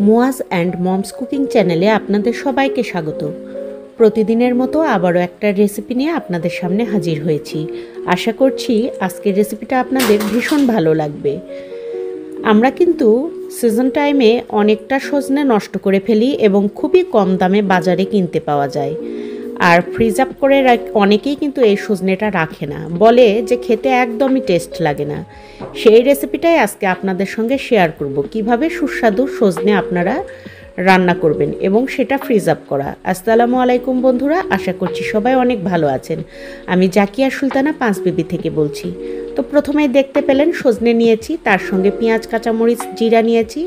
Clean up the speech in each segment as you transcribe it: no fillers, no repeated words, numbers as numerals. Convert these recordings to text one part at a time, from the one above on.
Muaz and moms cooking চ্যানেলে আপনাদের সবাইকে স্বাগত। প্রতিদিনের মতো আবারও একটা রেসিপি নিয়ে আপনাদের সামনে হাজির হয়েছি। আশা করছি আজকের রেসিপিটা আপনাদের ভীষণ ভালো লাগবে। আমরা কিন্তু সিজন টাইমে অনেকটা সজনে নষ্ট করে ফেলি এবং খুবই কম দামে বাজারে কিনতে পাওয়া যায়। আর ফ্রিজ আপ করে অনেকেই কিন্তু এই সজনেটা রাখে না, বলে যে খেতে একদমই টেস্ট লাগে না। সেই রেসিপিটাই আজকে আপনাদের সঙ্গে শেয়ার করব, কিভাবে সুস্বাদু সজনে আপনারা রান্না করবেন এবং সেটা ফ্রিজ আপ করা। আসসালামু আলাইকুম বন্ধুরা, আশা করছি সবাই অনেক ভালো আছেন। আমি জাকিয়া সুলতানা পাঁচবিবি থেকে বলছি। তো প্রথমেই দেখতে পেলেন সজনে নিয়েছি, তার সঙ্গে পেঁয়াজ, কাঁচামরিচ, জিরা নিয়েছি,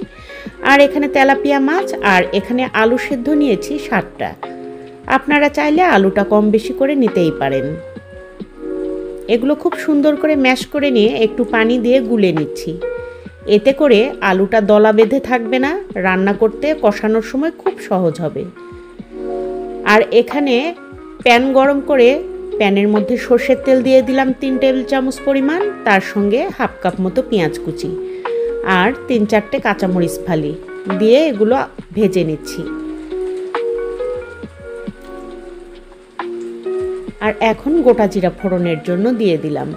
আর এখানে তেলাপিয়া মাছ, আর এখানে আলু সেদ্ধ নিয়েছি 7টা। আপনারা চাইলে আলুটা কম বেশি করে নিতেই পারেন। এগুলো খুব সুন্দর করে ম্যাশ করে নিয়ে একটু পানি দিয়ে গুলে নিচ্ছি। এতে করে আলুটা দলা বেঁধে থাকবে না, রান্না করতে কষানোর সময় খুব সহজ হবে। আর এখানে প্যান গরম করে প্যানের মধ্যে সর্ষের তেল দিয়ে দিলাম 3 টেবিল চামচ পরিমাণ, তার সঙ্গে হাফ কাপ মতো পেঁয়াজ কুচি আর 3-4টে কাঁচামরিচ ফালি দিয়ে এগুলো ভেজে নিচ্ছি। আর এখন গোটা জিরা ফোড়নের জন্য দিয়ে দিলাম।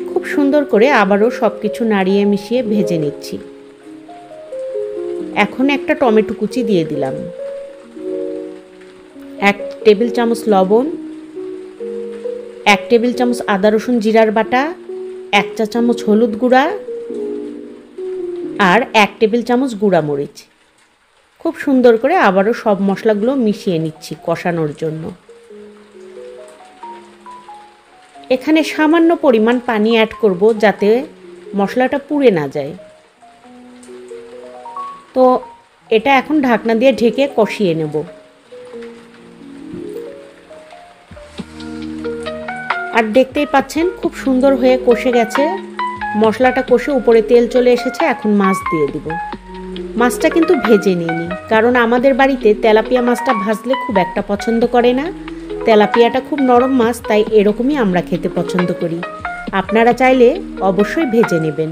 খুব সুন্দর করে আবারও সব কিছু নাড়িয়ে মিশিয়ে ভেজে নিচ্ছি। এখন একটা টমেটো কুচি দিয়ে দিলাম, 1 টেবিল চামচ লবণ, 1 টেবিল চামচ আদা রসুন জিরার বাটা, 1 চা চামচ হলুদ গুঁড়া আর 1 টেবিল চামচ গুঁড়া মরিচ। খুব সুন্দর করে আবারও সব মশলাগুলো মিশিয়ে নিচ্ছি কষানোর জন্য। এখানে সামান্য পরিমাণ পানি অ্যাড করব যাতে মশলাটা পুড়ে না যায়। তো এটা এখন ঢাকনা দিয়ে ঢেকে কষিয়ে নেব। আর দেখতেই পাচ্ছেন খুব সুন্দর হয়ে কষে গেছে, মশলাটা কষে উপরে তেল চলে এসেছে। এখন মাছ দিয়ে দিব। মাছটা কিন্তু ভেজে নিইনি, কারণ আমাদের বাড়িতে তেলাপিয়া মাছটা ভাজলে খুব একটা পছন্দ করে না। তেলাপিয়াটা খুব নরম মাছ, তাই এরকমই আমরা খেতে পছন্দ করি। আপনারা চাইলে অবশ্যই ভেজে নেবেন।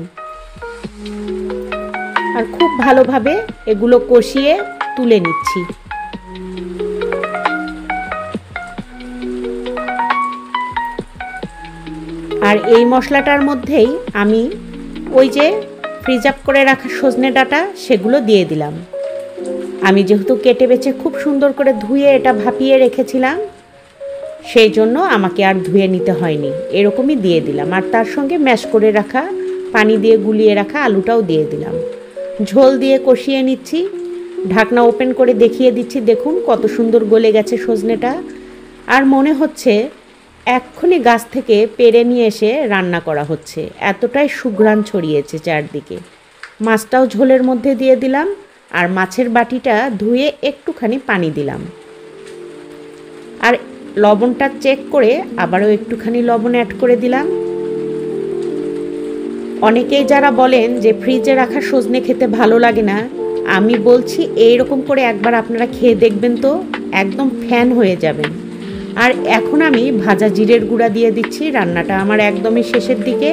আর খুব ভালোভাবে এগুলো কষিয়ে তুলে নিচ্ছি। আর এই মশলাটার মধ্যেই আমি ওই যে ফ্রিজ আপ করে রাখা সজনে ডাঁটা সেগুলো দিয়ে দিলাম। আমি যেহেতু কেটে বেছে খুব সুন্দর করে ধুয়ে এটা ভাপিয়ে রেখেছিলাম, সেই জন্য আমাকে আর ধুয়ে নিতে হয়নি, এরকমই দিয়ে দিলাম। আর তার সঙ্গে ম্যাশ করে রাখা পানি দিয়ে গুলিয়ে রাখা আলুটাও দিয়ে দিলাম। ঝোল দিয়ে কষিয়ে নিচ্ছি। ঢাকনা ওপেন করে দেখিয়ে দিচ্ছি, দেখুন কত সুন্দর গলে গেছে সজনেটা। আর মনে হচ্ছে এক্ষুনি গাছ থেকে পেড়ে নিয়ে এসে রান্না করা হচ্ছে, এতটাই সুঘ্রাণ ছড়িয়েছে চারদিকে। মাছটাও ঝোলের মধ্যে দিয়ে দিলাম, আর মাছের বাটিটা ধুয়ে একটুখানি পানি দিলাম। আর লবণটা চেক করে আবারও একটুখানি লবণ অ্যাড করে দিলাম। অনেকেই যারা বলেন যে ফ্রিজে রাখা সজনে খেতে ভালো লাগে না, আমি বলছি এইরকম করে একবার আপনারা খেয়ে দেখবেন তো একদম ফ্যান হয়ে যাবেন। আর এখন আমি ভাজা জিরের গুঁড়া দিয়ে দিচ্ছি। রান্নাটা আমার একদমই শেষের দিকে।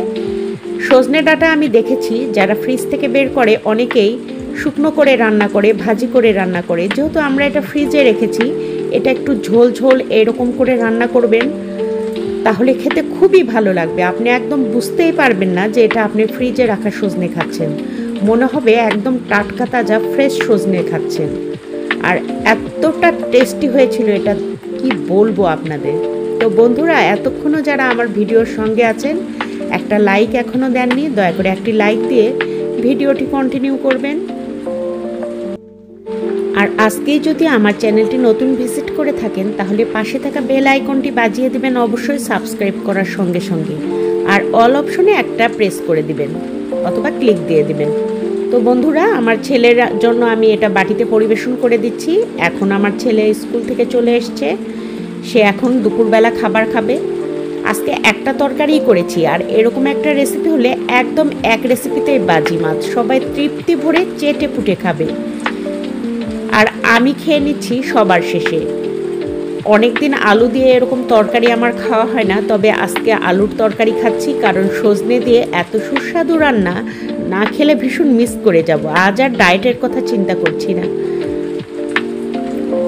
সজনে ডাঁটা আমি দেখেছি যারা ফ্রিজ থেকে বের করে অনেকেই শুকনো করে রান্না করে, ভাজি করে রান্না করে। যেহেতু আমরা এটা ফ্রিজে রেখেছি, এটা একটু ঝোল ঝোল এরকম করে রান্না করবেন, তাহলে খেতে খুবই ভালো লাগবে। আপনি একদম বুঝতেই পারবেন না যে এটা আপনি ফ্রিজে রাখা সজনে খাচ্ছেন, মনে হবে একদম টাটকা তাজা ফ্রেশ সজনে খাচ্ছেন। আর এতটা টেস্টি হয়েছিল এটা, কি বলবো আপনাদের। তো বন্ধুরা, এতক্ষণও যারা আমার ভিডিওর সঙ্গে আছেন, একটা লাইক এখনও দেননি, দয়া করে একটি লাইক দিয়ে ভিডিওটি কন্টিনিউ করবেন। আর আজকেই যদি আমার চ্যানেলটি নতুন ভিজিট করে থাকেন, তাহলে পাশে থাকা বেল আইকনটি বাজিয়ে দিবেন অবশ্যই সাবস্ক্রাইব করার সঙ্গে সঙ্গে। আর অল অপশনে একটা প্রেস করে দিবেন অথবা ক্লিক দিয়ে দিবেন। তো বন্ধুরা, আমার ছেলের জন্য আমি এটা বাটিতে পরিবেশন করে দিচ্ছি। এখন আমার ছেলে স্কুল থেকে চলে এসছে, সে এখন দুপুরবেলা খাবার খাবে। আজকে একটা তরকারিই করেছি, আর এরকম একটা রেসিপি হলে একদম এক রেসিপিতেই বাজি মাছ, সবাই তৃপ্তি ভরে চেটে পুটে খাবে। আর আমি খেয়ে নিচ্ছি সবার শেষে। অনেক দিন আলু দিয়ে এরকম তরকারি আমার খাওয়া হয় না, তবে আজকে আলুর তরকারি খাচ্ছি, কারণ সজনে দিয়ে এত সুস্বাদু রান্না না খেলে ভীষণ মিস করে যাব। আজ আর ডায়েটের কথা চিন্তা করছি না।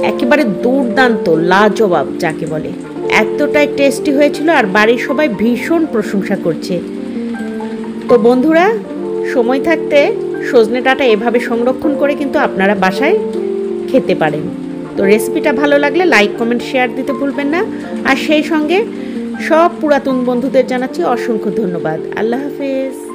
একেবারে দুর্দান্ত, লাজবাব যাকে বলে, এতটাই টেস্টি হয়েছিল আর বাড়ির সবাই ভীষণ প্রশংসা করছে। তো বন্ধুরা, সময় থাকতে সজনে ডাঁটা এভাবে সংরক্ষণ করে কিন্তু আপনারা বাসায় খেতে পারেন। তো রেসিপিটা ভালো লাগলে লাইক, কমেন্ট, শেয়ার দিতে ভুলবেন না। আর সেই সঙ্গে সব পুরাতন বন্ধুদের জানাচ্ছি অসংখ্য ধন্যবাদ। আল্লাহ হাফেজ।